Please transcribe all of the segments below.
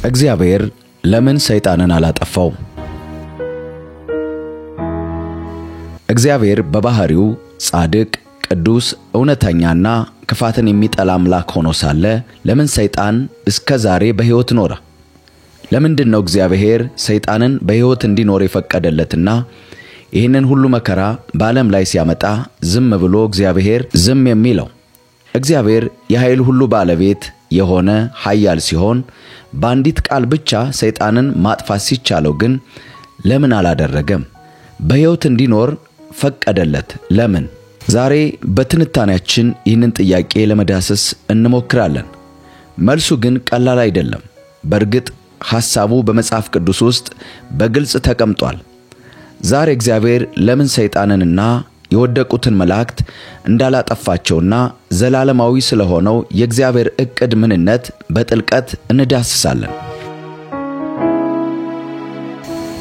እግዚአብሔር ለምን ሰይጣንን አላጠፋው? እግዚአብሔር በባህሪው ጻድቅ፣ ቅዱስ፣ እውነተኛና ክፋትን የሚጠላ አምላክ ሆኖ ሳለ ለምን ሰይጣን እስከዛሬ በሕይወት ኖረ? ለምንድነው እግዚአብሔር ሰይጣንን በሕይወት እንዲኖር የፈቀደለትና ይህንን ሁሉ መከራ በዓለም ላይ ሲያመጣ ዝም ብሎ እግዚአብሔር ዝም የሚለው? እግዚአብሔር የኃይል ሁሉ ባለቤት የሆነ ኃያል ሲሆን በአንዲት ቃል ብቻ ሰይጣንን ማጥፋት ሲቻለው ግን ለምን አላደረገም? በሕይወት እንዲኖር ፈቀደለት ለምን? ዛሬ በትንታኔያችን ይህንን ጥያቄ ለመዳሰስ እንሞክራለን። መልሱ ግን ቀላል አይደለም። በእርግጥ ሐሳቡ በመጽሐፍ ቅዱስ ውስጥ በግልጽ ተቀምጧል። ዛሬ እግዚአብሔር ለምን ሰይጣንንና የወደቁትን መላእክት እንዳላጠፋቸውና ዘላለማዊ ስለሆነው የእግዚአብሔር ዕቅድ ምንነት በጥልቀት እንዳስሳለን።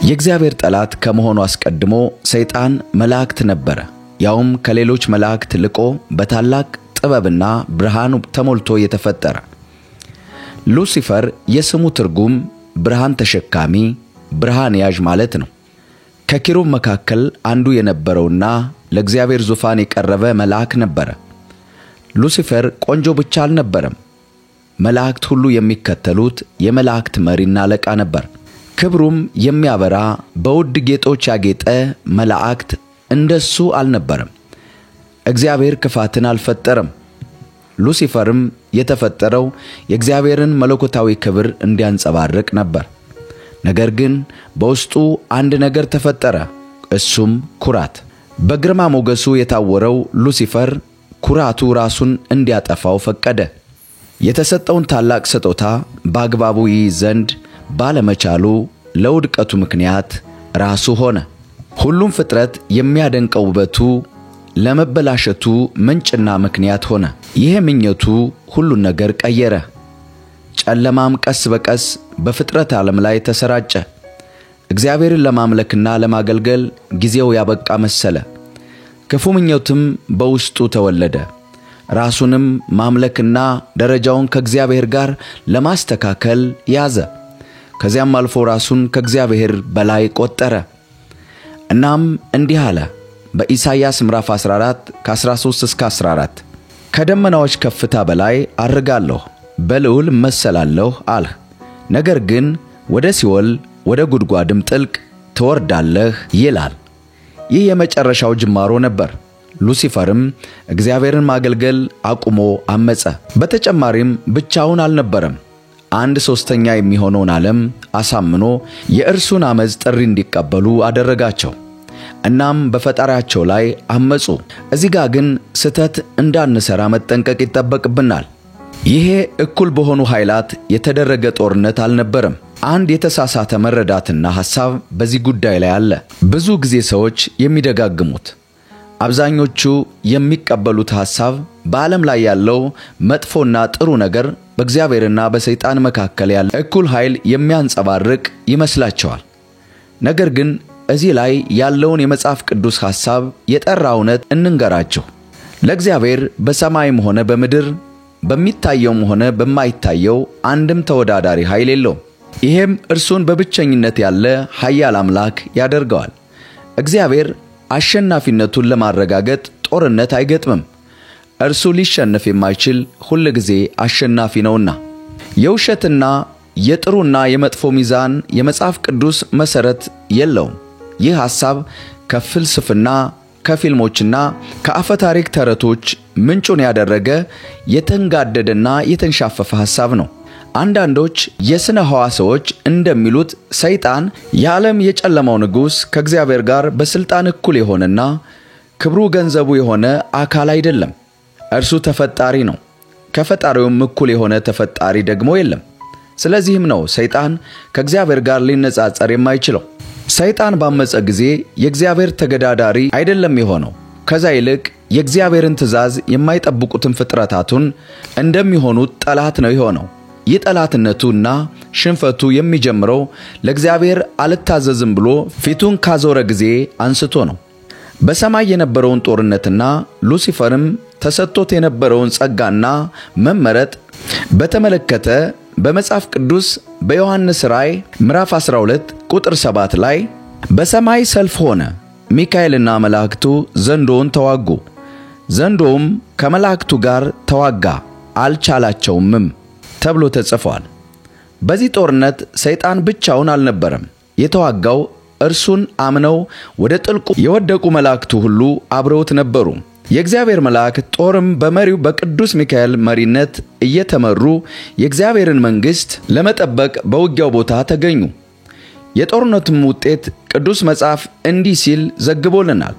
የእግዚአብሔር ጠላት ከመሆኑ አስቀድሞ ሰይጣን መላእክት ነበረ። ያውም ከሌሎች መላእክት ልቆ በታላቅ ጥበብና ብርሃን ተሞልቶ የተፈጠረ። ሉሲፈር የስሙ ትርጉም ብርሃን ተሸካሚ፣ ብርሃን ያዥ ማለት ነው። ከኪሩብ መካከል አንዱ የነበረውና ለእግዚአብሔር ዙፋን የቀረበ መልአክ ነበረ። ሉሲፈር ቆንጆ ብቻ አልነበረም። መላእክት ሁሉ የሚከተሉት የመላእክት መሪና አለቃ ነበር። ክብሩም የሚያበራ በውድ ጌጦች ያጌጠ መላእክት እንደሱ አልነበረም። እግዚአብሔር ክፋትን አልፈጠረም። ሉሲፈርም የተፈጠረው የእግዚአብሔርን መለኮታዊ ክብር እንዲያንጸባርቅ ነበር። ነገር ግን በውስጡ አንድ ነገር ተፈጠረ፣ እሱም ኩራት። በግርማ ሞገሱ የታወረው ሉሲፈር ኩራቱ ራሱን እንዲያጠፋው ፈቀደ። የተሰጠውን ታላቅ ስጦታ በአግባቡ ይይዝ ዘንድ ባለመቻሉ ለውድቀቱ ምክንያት ራሱ ሆነ። ሁሉም ፍጥረት የሚያደንቀው ውበቱ ለመበላሸቱ ምንጭና ምክንያት ሆነ። ይሄ ምኞቱ ሁሉን ነገር ቀየረ። ጨለማም ቀስ በቀስ በፍጥረት ዓለም ላይ ተሰራጨ። እግዚአብሔርን ለማምለክና ለማገልገል ጊዜው ያበቃ መሰለ። ክፉ ምኞትም በውስጡ ተወለደ። ራሱንም ማምለክና ደረጃውን ከእግዚአብሔር ጋር ለማስተካከል ያዘ። ከዚያም አልፎ ራሱን ከእግዚአብሔር በላይ ቆጠረ። እናም እንዲህ አለ በኢሳይያስ ምዕራፍ 14 ከ13 እስከ 14 ከደመናዎች ከፍታ በላይ አርጋለሁ፣ በልዑል መሰላለሁ አለ። ነገር ግን ወደ ሲኦል ወደ ጉድጓድም ጥልቅ ትወርዳለህ ይላል። ይህ የመጨረሻው ጅማሮ ነበር። ሉሲፈርም እግዚአብሔርን ማገልገል አቁሞ አመጸ። በተጨማሪም ብቻውን አልነበረም። 1/3 የሚሆነውን ዓለም አሳምኖ የእርሱን አመጽ ጥሪ እንዲቀበሉ አደረጋቸው። እናም በፈጣሪያቸው ላይ አመጹ። እዚህ ጋር ግን ስህተት እንዳንሰራ መጠንቀቅ ይጠበቅብናል። ይሄ እኩል በሆኑ ኃይላት የተደረገ ጦርነት አልነበረም። አንድ የተሳሳተ መረዳትና ሐሳብ በዚህ ጉዳይ ላይ አለ። ብዙ ጊዜ ሰዎች የሚደጋግሙት አብዛኞቹ የሚቀበሉት ሐሳብ በዓለም ላይ ያለው መጥፎና ጥሩ ነገር በእግዚአብሔርና በሰይጣን መካከል ያለ እኩል ኃይል የሚያንጸባርቅ ይመስላቸዋል። ነገር ግን እዚህ ላይ ያለውን የመጽሐፍ ቅዱስ ሐሳብ የጠራ እውነት እንንገራችሁ። ለእግዚአብሔር በሰማይም ሆነ በምድር በሚታየውም ሆነ በማይታየው አንድም ተወዳዳሪ ኃይል የለውም። ይሄም እርሱን በብቸኝነት ያለ ኃያል አምላክ ያደርገዋል። እግዚአብሔር አሸናፊነቱን ለማረጋገጥ ጦርነት አይገጥምም። እርሱ ሊሸነፍ የማይችል ሁሉ ጊዜ አሸናፊ ነውና። የውሸትና የጥሩና የመጥፎ ሚዛን የመጽሐፍ ቅዱስ መሰረት የለውም። ይህ ሐሳብ ከፍልስፍና ከፊልሞችና ከአፈ ታሪክ ተረቶች ምንጩን ያደረገ የተንጋደደና የተንሻፈፈ ሐሳብ ነው። አንዳንዶች የሥነ ሕዋ ሰዎች እንደሚሉት ሰይጣን የዓለም የጨለማው ንጉሥ ከእግዚአብሔር ጋር በስልጣን እኩል የሆነና ክብሩ ገንዘቡ የሆነ አካል አይደለም። እርሱ ተፈጣሪ ነው። ከፈጣሪውም እኩል የሆነ ተፈጣሪ ደግሞ የለም። ስለዚህም ነው ሰይጣን ከእግዚአብሔር ጋር ሊነጻጸር የማይችለው። ሰይጣን ባመጸ ጊዜ የእግዚአብሔር ተገዳዳሪ አይደለም የሆነው። ከዛ ይልቅ የእግዚአብሔርን ትእዛዝ የማይጠብቁትን ፍጥረታቱን እንደሚሆኑት ጠላት ነው የሆነው። ይህ ጠላትነቱና ሽንፈቱ የሚጀምረው ለእግዚአብሔር አልታዘዝም ብሎ ፊቱን ካዞረ ጊዜ አንስቶ ነው። በሰማይ የነበረውን ጦርነትና ሉሲፈርም ተሰጥቶት የነበረውን ጸጋና መመረጥ በተመለከተ በመጽሐፍ ቅዱስ በዮሐንስ ራእይ ምዕራፍ 12 ቁጥር 7 ላይ በሰማይ ሰልፍ ሆነ፣ ሚካኤልና መላእክቱ ዘንዶውን ተዋጉ፣ ዘንዶውም ከመላእክቱ ጋር ተዋጋ፣ አልቻላቸውምም ተብሎ ተጽፏል። በዚህ ጦርነት ሰይጣን ብቻውን አልነበረም የተዋጋው። እርሱን አምነው ወደ ጥልቁ የወደቁ መላእክቱ ሁሉ አብረውት ነበሩ። የእግዚአብሔር መላእክት ጦርም በመሪው በቅዱስ ሚካኤል መሪነት እየተመሩ የእግዚአብሔርን መንግሥት ለመጠበቅ በውጊያው ቦታ ተገኙ። የጦርነቱም ውጤት ቅዱስ መጽሐፍ እንዲህ ሲል ዘግቦልናል።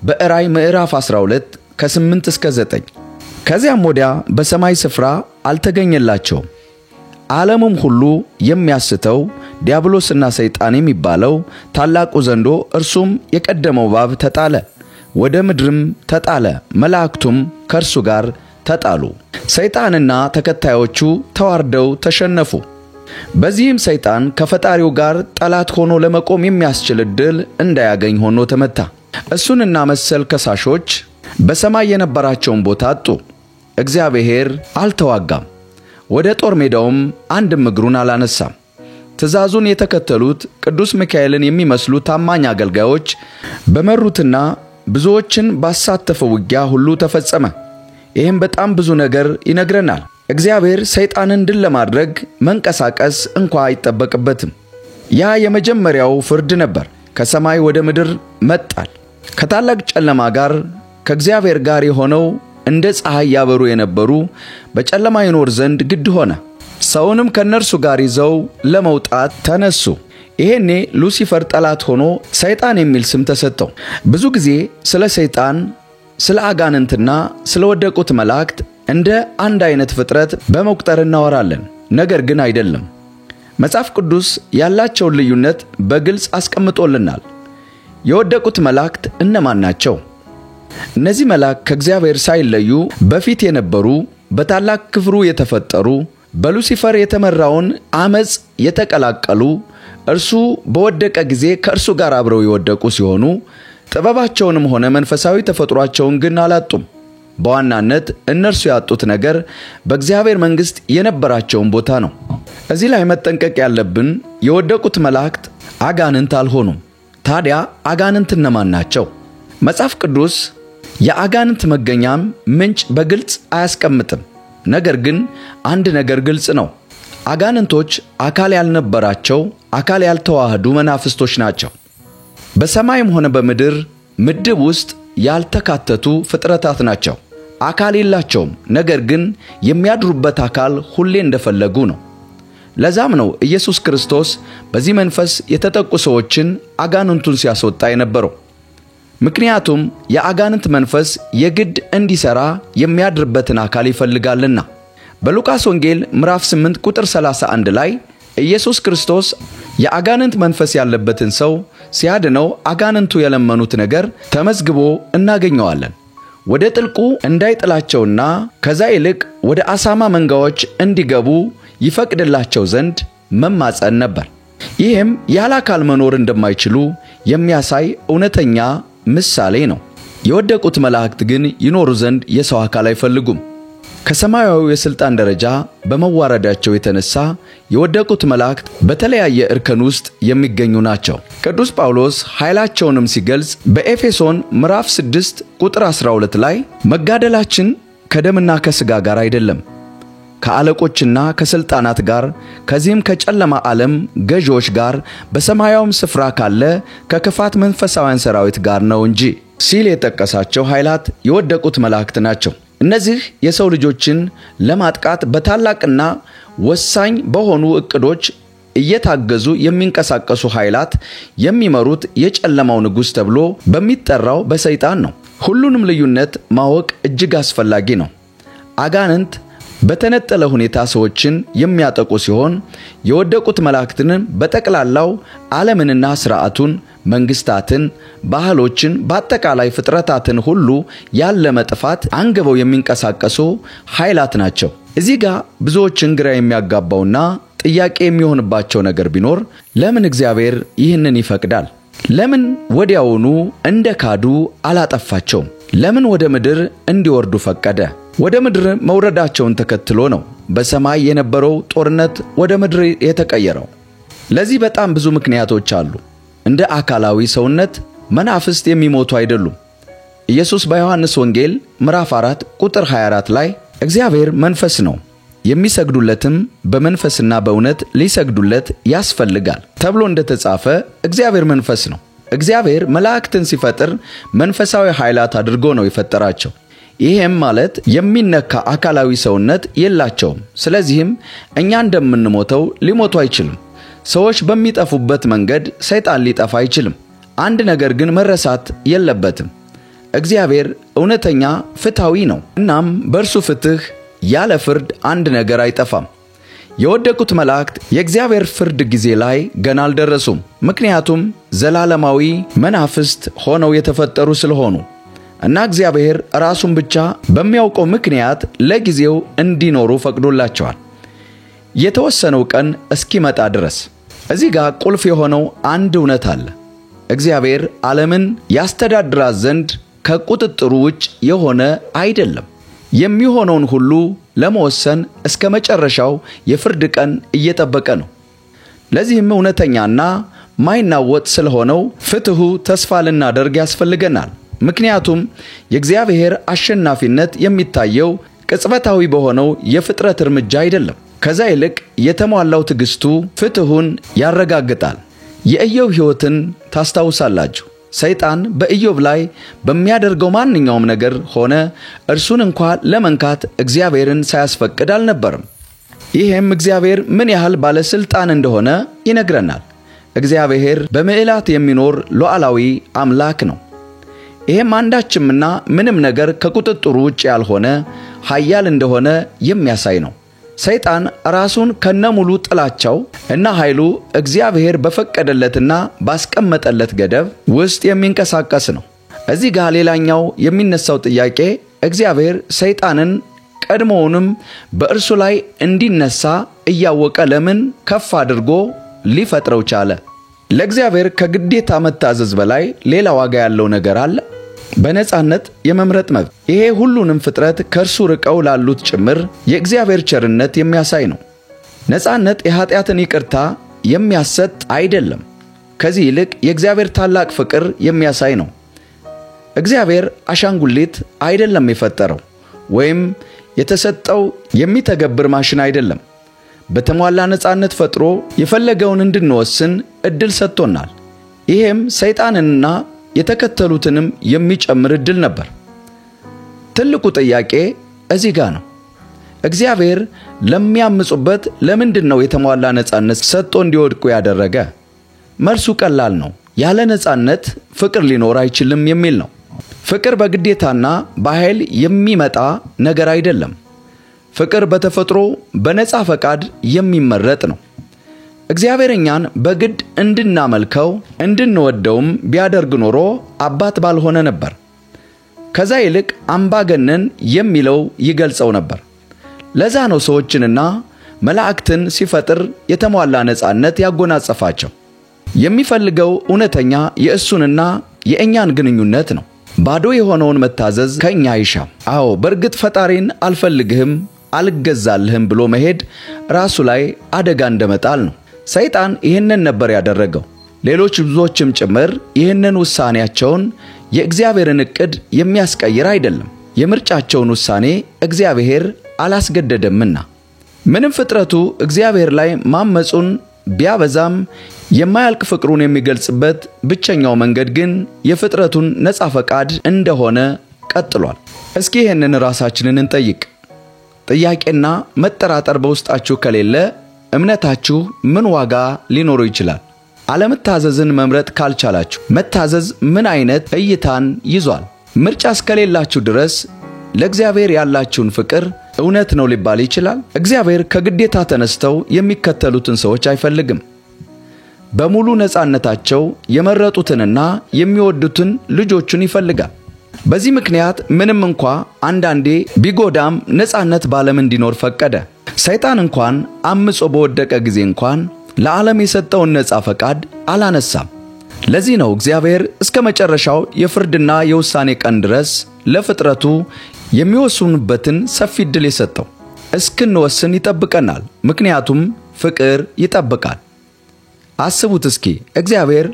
በራእይ ምዕራፍ 12 ከ8 እስከ 9 ከዚያም ወዲያ በሰማይ ስፍራ አልተገኘላቸውም። ዓለሙም ሁሉ የሚያስተው ዲያብሎስና ሰይጣን የሚባለው ታላቁ ዘንዶ እርሱም የቀደመው እባብ ተጣለ፣ ወደ ምድርም ተጣለ፣ መላእክቱም ከእርሱ ጋር ተጣሉ። ሰይጣንና ተከታዮቹ ተዋርደው ተሸነፉ። በዚህም ሰይጣን ከፈጣሪው ጋር ጠላት ሆኖ ለመቆም የሚያስችል ዕድል እንዳያገኝ ሆኖ ተመታ። እሱንና መሰል ከሳሾች በሰማይ የነበራቸውን ቦታ አጡ። እግዚአብሔር አልተዋጋም፣ ወደ ጦር ሜዳውም አንድም እግሩን አላነሳም። ትእዛዙን የተከተሉት ቅዱስ ሚካኤልን የሚመስሉ ታማኝ አገልጋዮች በመሩትና ብዙዎችን ባሳተፈው ውጊያ ሁሉ ተፈጸመ። ይህም በጣም ብዙ ነገር ይነግረናል። እግዚአብሔር ሰይጣንን ድል ለማድረግ መንቀሳቀስ እንኳ አይጠበቅበትም። ያ የመጀመሪያው ፍርድ ነበር። ከሰማይ ወደ ምድር መጣል። ከታላቅ ጨለማ ጋር ከእግዚአብሔር ጋር የሆነው እንደ ፀሐይ ያበሩ የነበሩ በጨለማ ይኖር ዘንድ ግድ ሆነ። ሰውንም ከነርሱ ጋር ይዘው ለመውጣት ተነሱ። ይሄኔ ሉሲፈር ጠላት ሆኖ ሰይጣን የሚል ስም ተሰጠው። ብዙ ጊዜ ስለ ሰይጣን፣ ስለ አጋንንትና ስለ ወደቁት መላእክት እንደ አንድ አይነት ፍጥረት በመቁጠር እናወራለን። ነገር ግን አይደለም። መጽሐፍ ቅዱስ ያላቸውን ልዩነት በግልጽ አስቀምጦልናል። የወደቁት መላእክት እነማን ናቸው? እነዚህ መላእክት ከእግዚአብሔር ሳይለዩ በፊት የነበሩ፣ በታላቅ ክብሩ የተፈጠሩ፣ በሉሲፈር የተመራውን አመጽ የተቀላቀሉ፣ እርሱ በወደቀ ጊዜ ከእርሱ ጋር አብረው የወደቁ ሲሆኑ ጥበባቸውንም ሆነ መንፈሳዊ ተፈጥሯቸውን ግን አላጡም። በዋናነት እነርሱ ያጡት ነገር በእግዚአብሔር መንግሥት የነበራቸውን ቦታ ነው። እዚህ ላይ መጠንቀቅ ያለብን የወደቁት መላእክት አጋንንት አልሆኑም። ታዲያ አጋንንት እነማን ናቸው? መጽሐፍ ቅዱስ የአጋንንት መገኛም ምንጭ በግልጽ አያስቀምጥም። ነገር ግን አንድ ነገር ግልጽ ነው። አጋንንቶች አካል ያልነበራቸው፣ አካል ያልተዋህዱ መናፍስቶች ናቸው። በሰማይም ሆነ በምድር ምድብ ውስጥ ያልተካተቱ ፍጥረታት ናቸው። አካል የላቸውም፣ ነገር ግን የሚያድሩበት አካል ሁሌ እንደፈለጉ ነው። ለዛም ነው ኢየሱስ ክርስቶስ በዚህ መንፈስ የተጠቁ ሰዎችን አጋንንቱን ሲያስወጣ የነበረው። ምክንያቱም የአጋንንት መንፈስ የግድ እንዲሰራ የሚያድርበትን አካል ይፈልጋልና። በሉቃስ ወንጌል ምዕራፍ 8 ቁጥር 31 ላይ ኢየሱስ ክርስቶስ የአጋንንት መንፈስ ያለበትን ሰው ሲያድነው አጋንንቱ የለመኑት ነገር ተመዝግቦ እናገኘዋለን። ወደ ጥልቁ እንዳይጥላቸውና ከዛ ይልቅ ወደ አሳማ መንጋዎች እንዲገቡ ይፈቅድላቸው ዘንድ መማጸን ነበር። ይህም ያለ አካል መኖር እንደማይችሉ የሚያሳይ እውነተኛ ምሳሌ ነው። የወደቁት መላእክት ግን ይኖሩ ዘንድ የሰው አካል አይፈልጉም። ከሰማያዊ የሥልጣን ደረጃ በመዋረዳቸው የተነሳ የወደቁት መላእክት በተለያየ እርከን ውስጥ የሚገኙ ናቸው። ቅዱስ ጳውሎስ ኃይላቸውንም ሲገልጽ በኤፌሶን ምዕራፍ 6 ቁጥር 12 ላይ መጋደላችን ከደምና ከሥጋ ጋር አይደለም፣ ከአለቆችና ከሥልጣናት ጋር፣ ከዚህም ከጨለማ ዓለም ገዢዎች ጋር፣ በሰማያዊም ስፍራ ካለ ከክፋት መንፈሳውያን ሰራዊት ጋር ነው እንጂ ሲል የጠቀሳቸው ኃይላት የወደቁት መላእክት ናቸው። እነዚህ የሰው ልጆችን ለማጥቃት በታላቅና ወሳኝ በሆኑ ዕቅዶች እየታገዙ የሚንቀሳቀሱ ኃይላት የሚመሩት የጨለማው ንጉሥ ተብሎ በሚጠራው በሰይጣን ነው። ሁሉንም ልዩነት ማወቅ እጅግ አስፈላጊ ነው። አጋንንት በተነጠለ ሁኔታ ሰዎችን የሚያጠቁ ሲሆን የወደቁት መላእክትን በጠቅላላው ዓለምንና ሥርዓቱን፣ መንግስታትን፣ ባህሎችን፣ በአጠቃላይ ፍጥረታትን ሁሉ ያለ መጥፋት አንግበው የሚንቀሳቀሱ ኃይላት ናቸው። እዚህ ጋር ብዙዎችን ግራ የሚያጋባውና ጥያቄ የሚሆንባቸው ነገር ቢኖር ለምን እግዚአብሔር ይህንን ይፈቅዳል? ለምን ወዲያውኑ እንደ ካዱ አላጠፋቸውም? ለምን ወደ ምድር እንዲወርዱ ፈቀደ? ወደ ምድር መውረዳቸውን ተከትሎ ነው በሰማይ የነበረው ጦርነት ወደ ምድር የተቀየረው። ለዚህ በጣም ብዙ ምክንያቶች አሉ። እንደ አካላዊ ሰውነት መናፍስት የሚሞቱ አይደሉም። ኢየሱስ በዮሐንስ ወንጌል ምዕራፍ 4 ቁጥር 24 ላይ እግዚአብሔር መንፈስ ነው፣ የሚሰግዱለትም በመንፈስና በእውነት ሊሰግዱለት ያስፈልጋል ተብሎ እንደተጻፈ እግዚአብሔር መንፈስ ነው። እግዚአብሔር መላእክትን ሲፈጥር መንፈሳዊ ኃይላት አድርጎ ነው የፈጠራቸው። ይሄም ማለት የሚነካ አካላዊ ሰውነት የላቸውም። ስለዚህም እኛ እንደምንሞተው ሊሞቱ አይችልም። ሰዎች በሚጠፉበት መንገድ ሰይጣን ሊጠፋ አይችልም። አንድ ነገር ግን መረሳት የለበትም። እግዚአብሔር እውነተኛ ፍትሃዊ ነው። እናም በእርሱ ፍትህ ያለ ፍርድ አንድ ነገር አይጠፋም። የወደቁት መላእክት የእግዚአብሔር ፍርድ ጊዜ ላይ ገና አልደረሱም። ምክንያቱም ዘላለማዊ መናፍስት ሆነው የተፈጠሩ ስለሆኑ እና እግዚአብሔር ራሱን ብቻ በሚያውቀው ምክንያት ለጊዜው እንዲኖሩ ፈቅዶላቸዋል፣ የተወሰነው ቀን እስኪመጣ ድረስ። እዚህ ጋር ቁልፍ የሆነው አንድ እውነት አለ። እግዚአብሔር ዓለምን ያስተዳድራት ዘንድ ከቁጥጥሩ ውጭ የሆነ አይደለም። የሚሆነውን ሁሉ ለመወሰን እስከ መጨረሻው የፍርድ ቀን እየጠበቀ ነው። ለዚህም እውነተኛና ማይናወጥ ስለሆነው ፍትሁ ተስፋ ልናደርግ ያስፈልገናል። ምክንያቱም የእግዚአብሔር አሸናፊነት የሚታየው ቅጽበታዊ በሆነው የፍጥረት እርምጃ አይደለም። ከዛ ይልቅ የተሟላው ትዕግስቱ ፍትሁን ያረጋግጣል። የኢዮብ ሕይወትን ታስታውሳላችሁ። ሰይጣን በኢዮብ ላይ በሚያደርገው ማንኛውም ነገር ሆነ እርሱን እንኳን ለመንካት እግዚአብሔርን ሳያስፈቅድ አልነበረም። ይሄም እግዚአብሔር ምን ያህል ባለስልጣን እንደሆነ ይነግረናል። እግዚአብሔር በምዕላት የሚኖር ሉዓላዊ አምላክ ነው። ይሄም አንዳችምና ምንም ነገር ከቁጥጥሩ ውጭ ያልሆነ ኃያል እንደሆነ የሚያሳይ ነው። ሰይጣን ራሱን ከነሙሉ ጥላቻው እና ኃይሉ እግዚአብሔር በፈቀደለትና ባስቀመጠለት ገደብ ውስጥ የሚንቀሳቀስ ነው። እዚህ ጋር ሌላኛው የሚነሳው ጥያቄ እግዚአብሔር ሰይጣንን ቀድሞውንም በእርሱ ላይ እንዲነሳ እያወቀ ለምን ከፍ አድርጎ ሊፈጥረው ቻለ? ለእግዚአብሔር ከግዴታ መታዘዝ በላይ ሌላ ዋጋ ያለው ነገር አለ? በነጻነት የመምረጥ መብት። ይሄ ሁሉንም ፍጥረት ከእርሱ ርቀው ላሉት ጭምር የእግዚአብሔር ቸርነት የሚያሳይ ነው። ነጻነት የኃጢአትን ይቅርታ የሚያሰጥ አይደለም። ከዚህ ይልቅ የእግዚአብሔር ታላቅ ፍቅር የሚያሳይ ነው። እግዚአብሔር አሻንጉሊት አይደለም የፈጠረው፣ ወይም የተሰጠው የሚተገብር ማሽን አይደለም። በተሟላ ነጻነት ፈጥሮ የፈለገውን እንድንወስን እድል ሰጥቶናል። ይሄም ሰይጣንንና የተከተሉትንም የሚጨምር እድል ነበር። ትልቁ ጥያቄ እዚህ ጋር ነው። እግዚአብሔር ለሚያምፁበት ለምንድነው የተሟላ ነጻነት ሰጥቶ እንዲወድቁ ያደረገ? መልሱ ቀላል ነው። ያለ ነጻነት ፍቅር ሊኖር አይችልም የሚል ነው። ፍቅር በግዴታና በኃይል የሚመጣ ነገር አይደለም። ፍቅር በተፈጥሮ በነጻ ፈቃድ የሚመረጥ ነው። እግዚአብሔር እኛን በግድ እንድናመልከው እንድንወደውም ቢያደርግ ኖሮ አባት ባልሆነ ነበር። ከዛ ይልቅ አምባገነን የሚለው ይገልጸው ነበር። ለዛ ነው ሰዎችንና መላእክትን ሲፈጥር የተሟላ ነጻነት ያጎናጸፋቸው። የሚፈልገው እውነተኛ የእሱንና የእኛን ግንኙነት ነው። ባዶ የሆነውን መታዘዝ ከኛ አይሻም። አዎ በእርግጥ ፈጣሪን አልፈልግህም አልገዛልህም ብሎ መሄድ ራሱ ላይ አደጋ እንደመጣል ነው። ሰይጣን ይህንን ነበር ያደረገው። ሌሎች ብዙዎችም ጭምር ይህንን ውሳኔያቸውን የእግዚአብሔርን ዕቅድ የሚያስቀይር አይደለም። የምርጫቸውን ውሳኔ እግዚአብሔር አላስገደደምና ምንም ፍጥረቱ እግዚአብሔር ላይ ማመጹን ቢያበዛም የማያልቅ ፍቅሩን የሚገልጽበት ብቸኛው መንገድ ግን የፍጥረቱን ነጻ ፈቃድ እንደሆነ ቀጥሏል። እስኪ ይህንን ራሳችንን እንጠይቅ። ጥያቄና መጠራጠር በውስጣችሁ ከሌለ እምነታችሁ ምን ዋጋ ሊኖረው ይችላል? አለመታዘዝን መምረጥ ካልቻላችሁ መታዘዝ ምን አይነት እይታን ይዟል? ምርጫ እስከሌላችሁ ድረስ ለእግዚአብሔር ያላችሁን ፍቅር እውነት ነው ሊባል ይችላል? እግዚአብሔር ከግዴታ ተነስተው የሚከተሉትን ሰዎች አይፈልግም። በሙሉ ነጻነታቸው የመረጡትንና የሚወዱትን ልጆቹን ይፈልጋል። በዚህ ምክንያት ምንም እንኳን አንዳንዴ ቢጎዳም ነጻነት ባለም እንዲኖር ፈቀደ። ሰይጣን እንኳን አምጾ በወደቀ ጊዜ እንኳን ለዓለም የሰጠውን ነጻ ፈቃድ አላነሳም። ለዚህ ነው እግዚአብሔር እስከ መጨረሻው የፍርድና የውሳኔ ቀን ድረስ ለፍጥረቱ የሚወስኑበትን ሰፊ ዕድል የሰጠው። እስክንወስን ይጠብቀናል፣ ምክንያቱም ፍቅር ይጠብቃል። አስቡት እስኪ፣ እግዚአብሔር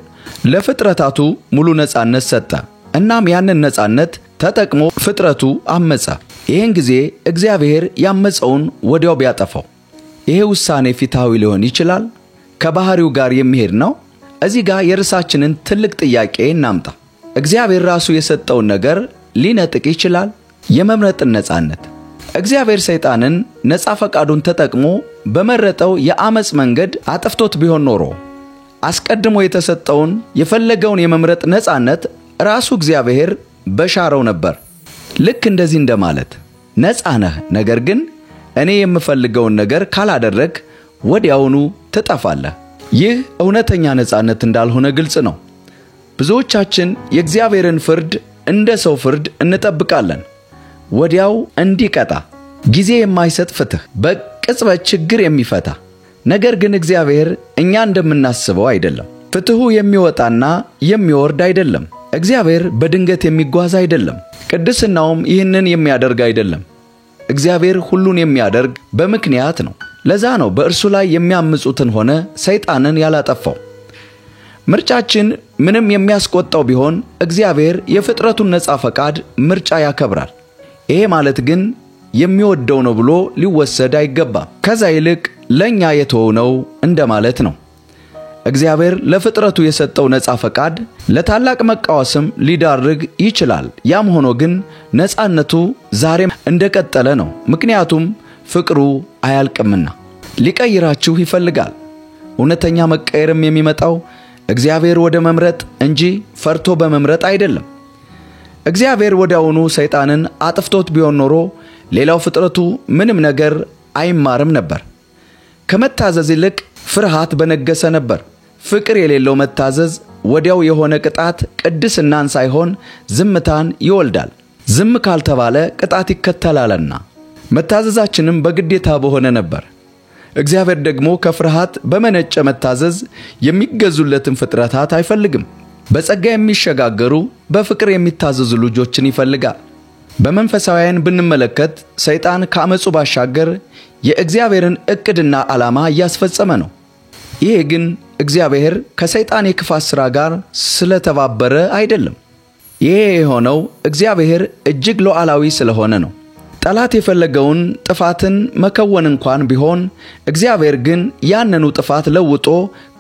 ለፍጥረታቱ ሙሉ ነጻነት ሰጠ። እናም ያንን ነጻነት ተጠቅሞ ፍጥረቱ አመጸ። ይህን ጊዜ እግዚአብሔር ያመጸውን ወዲያው ቢያጠፋው ይሄ ውሳኔ ፍትሃዊ ሊሆን ይችላል? ከባህሪው ጋር የሚሄድ ነው? እዚህ ጋር የርዕሳችንን ትልቅ ጥያቄ እናምጣ። እግዚአብሔር ራሱ የሰጠውን ነገር ሊነጥቅ ይችላል? የመምረጥን ነጻነት። እግዚአብሔር ሰይጣንን ነጻ ፈቃዱን ተጠቅሞ በመረጠው የአመጽ መንገድ አጥፍቶት ቢሆን ኖሮ አስቀድሞ የተሰጠውን የፈለገውን የመምረጥ ነጻነት ራሱ እግዚአብሔር በሻረው ነበር። ልክ እንደዚህ እንደማለት ነጻ ነህ፣ ነገር ግን እኔ የምፈልገውን ነገር ካላደረግ ወዲያውኑ ትጠፋለህ። ይህ እውነተኛ ነጻነት እንዳልሆነ ግልጽ ነው። ብዙዎቻችን የእግዚአብሔርን ፍርድ እንደ ሰው ፍርድ እንጠብቃለን። ወዲያው እንዲቀጣ፣ ጊዜ የማይሰጥ ፍትህ፣ በቅጽበት ችግር የሚፈታ። ነገር ግን እግዚአብሔር እኛ እንደምናስበው አይደለም። ፍትሁ የሚወጣና የሚወርድ አይደለም። እግዚአብሔር በድንገት የሚጓዝ አይደለም። ቅድስናውም ይህንን የሚያደርግ አይደለም። እግዚአብሔር ሁሉን የሚያደርግ በምክንያት ነው። ለዛ ነው በእርሱ ላይ የሚያምጹትን ሆነ ሰይጣንን ያላጠፋው። ምርጫችን ምንም የሚያስቆጣው ቢሆን እግዚአብሔር የፍጥረቱን ነጻ ፈቃድ ምርጫ ያከብራል። ይሄ ማለት ግን የሚወደው ነው ብሎ ሊወሰድ አይገባም። ከዛ ይልቅ ለኛ የተወው ነው እንደማለት ነው። እግዚአብሔር ለፍጥረቱ የሰጠው ነጻ ፈቃድ ለታላቅ መቃወስም ሊዳርግ ይችላል። ያም ሆኖ ግን ነጻነቱ ዛሬም እንደቀጠለ ነው። ምክንያቱም ፍቅሩ አያልቅምና ሊቀይራችሁ ይፈልጋል። እውነተኛ መቀየርም የሚመጣው እግዚአብሔር ወደ መምረጥ እንጂ ፈርቶ በመምረጥ አይደለም። እግዚአብሔር ወዲያውኑ ሰይጣንን አጥፍቶት ቢሆን ኖሮ ሌላው ፍጥረቱ ምንም ነገር አይማርም ነበር። ከመታዘዝ ይልቅ ፍርሃት በነገሰ ነበር። ፍቅር የሌለው መታዘዝ ወዲያው የሆነ ቅጣት ቅድስናን ሳይሆን ዝምታን ይወልዳል። ዝም ካልተባለ ቅጣት ይከተላልና መታዘዛችንም በግዴታ በሆነ ነበር። እግዚአብሔር ደግሞ ከፍርሃት በመነጨ መታዘዝ የሚገዙለትን ፍጥረታት አይፈልግም። በጸጋ የሚሸጋገሩ በፍቅር የሚታዘዙ ልጆችን ይፈልጋል። በመንፈሳውያን ብንመለከት ሰይጣን ከአመጹ ባሻገር የእግዚአብሔርን ዕቅድና ዓላማ እያስፈጸመ ነው። ይሄ ግን እግዚአብሔር ከሰይጣን የክፋት ሥራ ጋር ስለተባበረ አይደለም። ይሄ የሆነው እግዚአብሔር እጅግ ሉዓላዊ ስለሆነ ነው። ጠላት የፈለገውን ጥፋትን መከወን እንኳን ቢሆን እግዚአብሔር ግን ያንኑ ጥፋት ለውጦ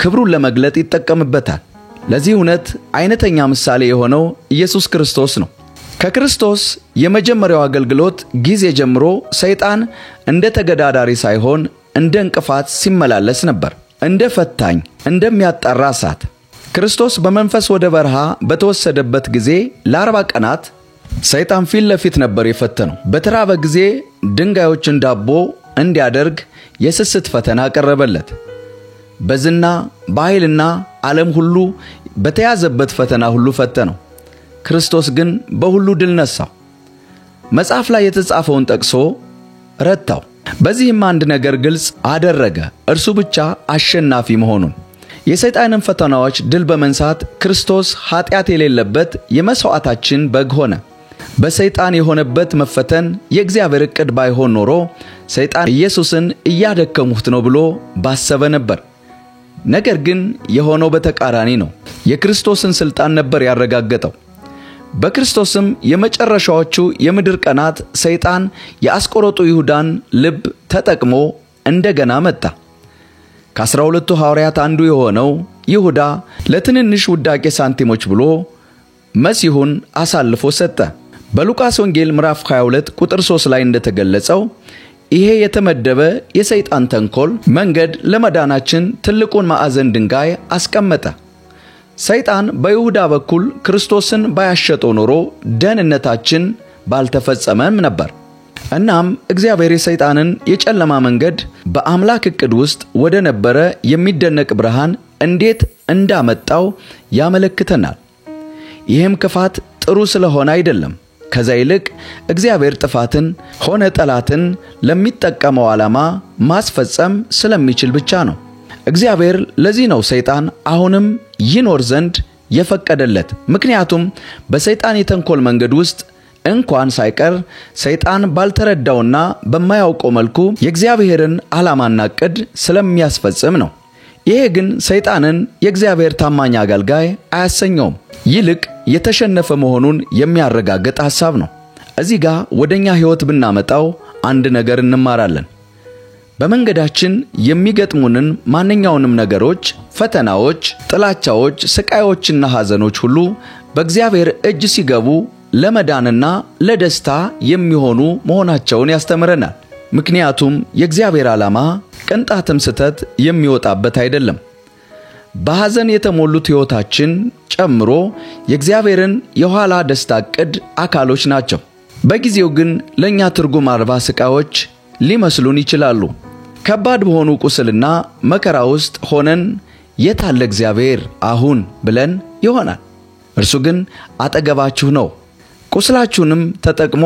ክብሩን ለመግለጥ ይጠቀምበታል። ለዚህ እውነት አይነተኛ ምሳሌ የሆነው ኢየሱስ ክርስቶስ ነው። ከክርስቶስ የመጀመሪያው አገልግሎት ጊዜ ጀምሮ ሰይጣን እንደ ተገዳዳሪ ሳይሆን እንደ እንቅፋት ሲመላለስ ነበር፣ እንደ ፈታኝ፣ እንደሚያጣራ እሳት። ክርስቶስ በመንፈስ ወደ በረሃ በተወሰደበት ጊዜ ለ40 ቀናት ሰይጣን ፊት ለፊት ነበር የፈተነው። በተራበ ጊዜ ድንጋዮችን ዳቦ እንዲያደርግ የስስት ፈተና ቀረበለት። በዝና በኃይልና ዓለም ሁሉ በተያዘበት ፈተና ሁሉ ፈተነው። ክርስቶስ ግን በሁሉ ድል ነሳው። መጽሐፍ ላይ የተጻፈውን ጠቅሶ ረታው። በዚህም አንድ ነገር ግልጽ አደረገ፣ እርሱ ብቻ አሸናፊ መሆኑን። የሰይጣንን ፈተናዎች ድል በመንሳት ክርስቶስ ኃጢአት የሌለበት የመስዋዕታችን በግ ሆነ። በሰይጣን የሆነበት መፈተን የእግዚአብሔር ዕቅድ ባይሆን ኖሮ ሰይጣን ኢየሱስን እያደከሙት ነው ብሎ ባሰበ ነበር። ነገር ግን የሆነው በተቃራኒ ነው። የክርስቶስን ሥልጣን ነበር ያረጋገጠው። በክርስቶስም የመጨረሻዎቹ የምድር ቀናት ሰይጣን የአስቆሮቱ ይሁዳን ልብ ተጠቅሞ እንደገና መጣ። ከ12ቱ ሐዋርያት አንዱ የሆነው ይሁዳ ለትንንሽ ውዳቄ ሳንቲሞች ብሎ መሲሁን አሳልፎ ሰጠ። በሉቃስ ወንጌል ምዕራፍ 22 ቁጥር 3 ላይ እንደተገለጸው ይሄ የተመደበ የሰይጣን ተንኮል መንገድ ለመዳናችን ትልቁን ማዕዘን ድንጋይ አስቀመጠ። ሰይጣን በይሁዳ በኩል ክርስቶስን ባያሸጠው ኖሮ ደህንነታችን ባልተፈጸመም ነበር። እናም እግዚአብሔር የሰይጣንን የጨለማ መንገድ በአምላክ ዕቅድ ውስጥ ወደ ነበረ የሚደነቅ ብርሃን እንዴት እንዳመጣው ያመለክተናል። ይህም ክፋት ጥሩ ስለሆነ አይደለም። ከዛ ይልቅ እግዚአብሔር ጥፋትን ሆነ ጠላትን ለሚጠቀመው ዓላማ ማስፈጸም ስለሚችል ብቻ ነው። እግዚአብሔር ለዚህ ነው ሰይጣን አሁንም ይኖር ዘንድ የፈቀደለት። ምክንያቱም በሰይጣን የተንኮል መንገድ ውስጥ እንኳን ሳይቀር ሰይጣን ባልተረዳውና በማያውቀው መልኩ የእግዚአብሔርን ዓላማና ዕቅድ ስለሚያስፈጽም ነው። ይሄ ግን ሰይጣንን የእግዚአብሔር ታማኝ አገልጋይ አያሰኘውም። ይልቅ የተሸነፈ መሆኑን የሚያረጋግጥ ሐሳብ ነው። እዚህ ጋር ወደኛ ሕይወት ብናመጣው አንድ ነገር እንማራለን። በመንገዳችን የሚገጥሙንን ማንኛውንም ነገሮች፣ ፈተናዎች፣ ጥላቻዎች፣ ስቃዮችና ሐዘኖች ሁሉ በእግዚአብሔር እጅ ሲገቡ ለመዳንና ለደስታ የሚሆኑ መሆናቸውን ያስተምረናል። ምክንያቱም የእግዚአብሔር ዓላማ ቅንጣትም ስህተት የሚወጣበት አይደለም። በሐዘን የተሞሉት ሕይወታችን ጨምሮ የእግዚአብሔርን የኋላ ደስታ ዕቅድ አካሎች ናቸው። በጊዜው ግን ለእኛ ትርጉም አልባ ስቃዮች ሊመስሉን ይችላሉ። ከባድ በሆኑ ቁስልና መከራ ውስጥ ሆነን የታለ እግዚአብሔር አሁን ብለን ይሆናል። እርሱ ግን አጠገባችሁ ነው። ቁስላችሁንም ተጠቅሞ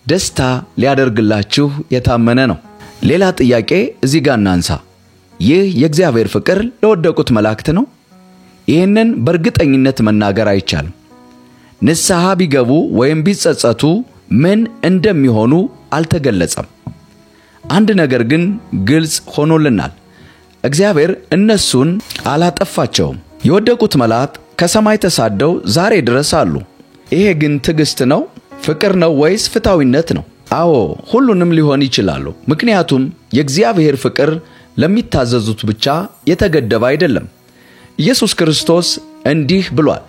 ደስታ ሊያደርግላችሁ የታመነ ነው። ሌላ ጥያቄ እዚህ ጋር እናንሳ። ይህ የእግዚአብሔር ፍቅር ለወደቁት መላእክት ነው? ይህንን በእርግጠኝነት መናገር አይቻልም። ንስሐ ቢገቡ ወይም ቢጸጸቱ ምን እንደሚሆኑ አልተገለጸም። አንድ ነገር ግን ግልጽ ሆኖልናል። እግዚአብሔር እነሱን አላጠፋቸውም። የወደቁት መላእክት ከሰማይ ተሳደው ዛሬ ድረስ አሉ። ይሄ ግን ትዕግስት ነው? ፍቅር ነው ወይስ ፍትሃዊነት ነው? አዎ ሁሉንም ሊሆን ይችላሉ። ምክንያቱም የእግዚአብሔር ፍቅር ለሚታዘዙት ብቻ የተገደበ አይደለም። ኢየሱስ ክርስቶስ እንዲህ ብሏል፣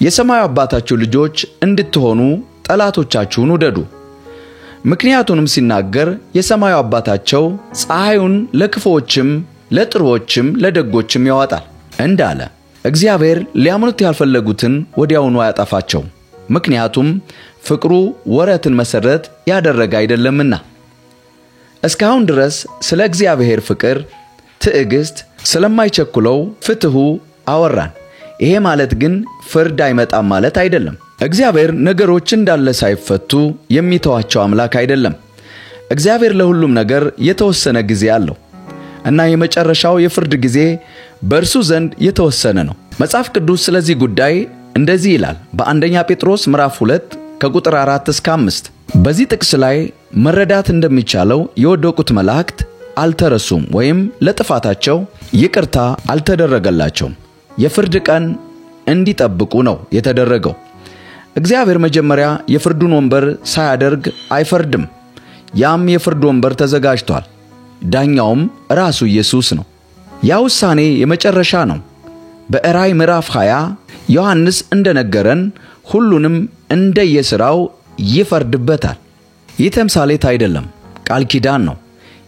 የሰማዩ አባታችሁ ልጆች እንድትሆኑ ጠላቶቻችሁን ውደዱ። ምክንያቱንም ሲናገር የሰማዩ አባታቸው ፀሐዩን ለክፉዎችም ለጥሩዎችም ለደጎችም ያወጣል እንዳለ እግዚአብሔር ሊያምኑት ያልፈለጉትን ወዲያውኑ አያጠፋቸውም። ምክንያቱም ፍቅሩ ወረትን መሰረት ያደረገ አይደለምና። እስካሁን ድረስ ስለ እግዚአብሔር ፍቅር፣ ትዕግስት፣ ስለማይቸኩለው ፍትሁ አወራን። ይሄ ማለት ግን ፍርድ አይመጣም ማለት አይደለም። እግዚአብሔር ነገሮች እንዳለ ሳይፈቱ የሚተዋቸው አምላክ አይደለም። እግዚአብሔር ለሁሉም ነገር የተወሰነ ጊዜ አለው እና የመጨረሻው የፍርድ ጊዜ በእርሱ ዘንድ የተወሰነ ነው። መጽሐፍ ቅዱስ ስለዚህ ጉዳይ እንደዚህ ይላል በአንደኛ ጴጥሮስ ምዕራፍ 2 ከቁጥር 4 እስከ 5። በዚህ ጥቅስ ላይ መረዳት እንደሚቻለው የወደቁት መላእክት አልተረሱም ወይም ለጥፋታቸው ይቅርታ አልተደረገላቸውም። የፍርድ ቀን እንዲጠብቁ ነው የተደረገው። እግዚአብሔር መጀመሪያ የፍርዱን ወንበር ሳያደርግ አይፈርድም። ያም የፍርድ ወንበር ተዘጋጅቷል። ዳኛውም ራሱ ኢየሱስ ነው። ያ ውሳኔ የመጨረሻ ነው። በራእይ ምዕራፍ 20 ዮሐንስ እንደነገረን ሁሉንም እንደየሥራው ይፈርድበታል። ይህ ተምሳሌት አይደለም፣ ቃል ኪዳን ነው።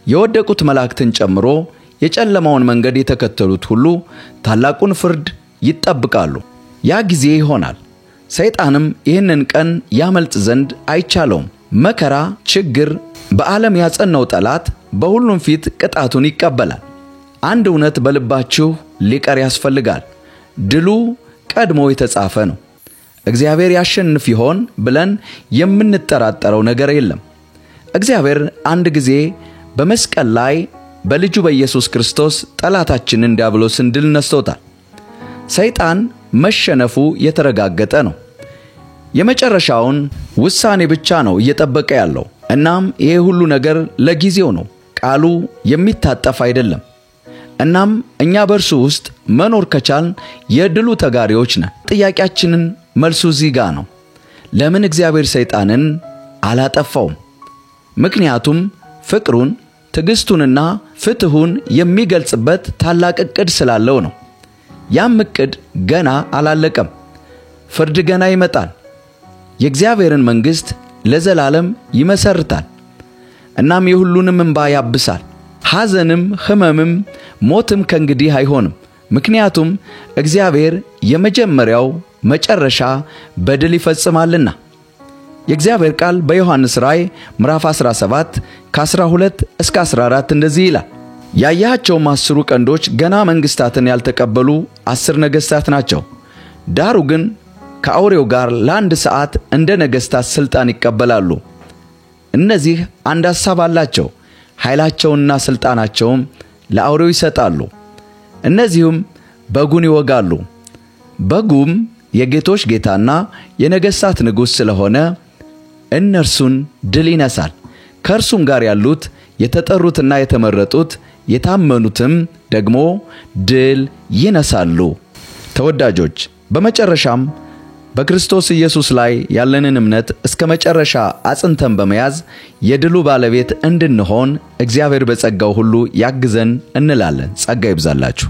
የወደቁት መላእክትን ጨምሮ የጨለማውን መንገድ የተከተሉት ሁሉ ታላቁን ፍርድ ይጠብቃሉ። ያ ጊዜ ይሆናል። ሰይጣንም ይህንን ቀን ያመልጥ ዘንድ አይቻለውም። መከራ፣ ችግር፣ በዓለም ያጸናው ጠላት በሁሉም ፊት ቅጣቱን ይቀበላል። አንድ እውነት በልባችሁ ሊቀር ያስፈልጋል። ድሉ ቀድሞ የተጻፈ ነው። እግዚአብሔር ያሸንፍ ይሆን ብለን የምንጠራጠረው ነገር የለም። እግዚአብሔር አንድ ጊዜ በመስቀል ላይ በልጁ በኢየሱስ ክርስቶስ ጠላታችንን ዲያብሎስን ድል ነስቶታል። ሰይጣን መሸነፉ የተረጋገጠ ነው። የመጨረሻውን ውሳኔ ብቻ ነው እየጠበቀ ያለው። እናም ይሄ ሁሉ ነገር ለጊዜው ነው። ቃሉ የሚታጠፍ አይደለም። እናም እኛ በእርሱ ውስጥ መኖር ከቻልን የድሉ ተጋሪዎች ነን። ጥያቄያችንን መልሱ እዚህ ጋር ነው። ለምን እግዚአብሔር ሰይጣንን አላጠፋውም? ምክንያቱም ፍቅሩን፣ ትዕግስቱንና ፍትሁን የሚገልጽበት ታላቅ ዕቅድ ስላለው ነው። ያም ዕቅድ ገና አላለቀም። ፍርድ ገና ይመጣል። የእግዚአብሔርን መንግሥት ለዘላለም ይመሰርታል። እናም የሁሉንም እንባ ያብሳል። ሐዘንም፣ ሕመምም፣ ሞትም ከእንግዲህ አይሆንም። ምክንያቱም እግዚአብሔር የመጀመሪያው መጨረሻ በድል ይፈጽማልና። የእግዚአብሔር ቃል በዮሐንስ ራእይ ምዕራፍ 17 ከ12 እስከ 14 እንደዚህ ይላል። ያያቸውም 10 ቀንዶች ገና መንግሥታትን ያልተቀበሉ 10 ነገሥታት ናቸው። ዳሩ ግን ከአውሬው ጋር ለ1 ሰዓት እንደ ነገሥታት ሥልጣን ይቀበላሉ። እነዚህ አንድ ሐሳብ አላቸው። ኃይላቸውንና ሥልጣናቸውም ለአውሬው ይሰጣሉ። እነዚህም በጉን ይወጋሉ። በጉም የጌቶች ጌታና የነገሥታት ንጉሥ ስለሆነ እነርሱን ድል ይነሳል። ከእርሱም ጋር ያሉት የተጠሩትና የተመረጡት የታመኑትም ደግሞ ድል ይነሳሉ። ተወዳጆች፣ በመጨረሻም በክርስቶስ ኢየሱስ ላይ ያለንን እምነት እስከ መጨረሻ አጽንተን በመያዝ የድሉ ባለቤት እንድንሆን እግዚአብሔር በጸጋው ሁሉ ያግዘን እንላለን። ጸጋ ይብዛላችሁ።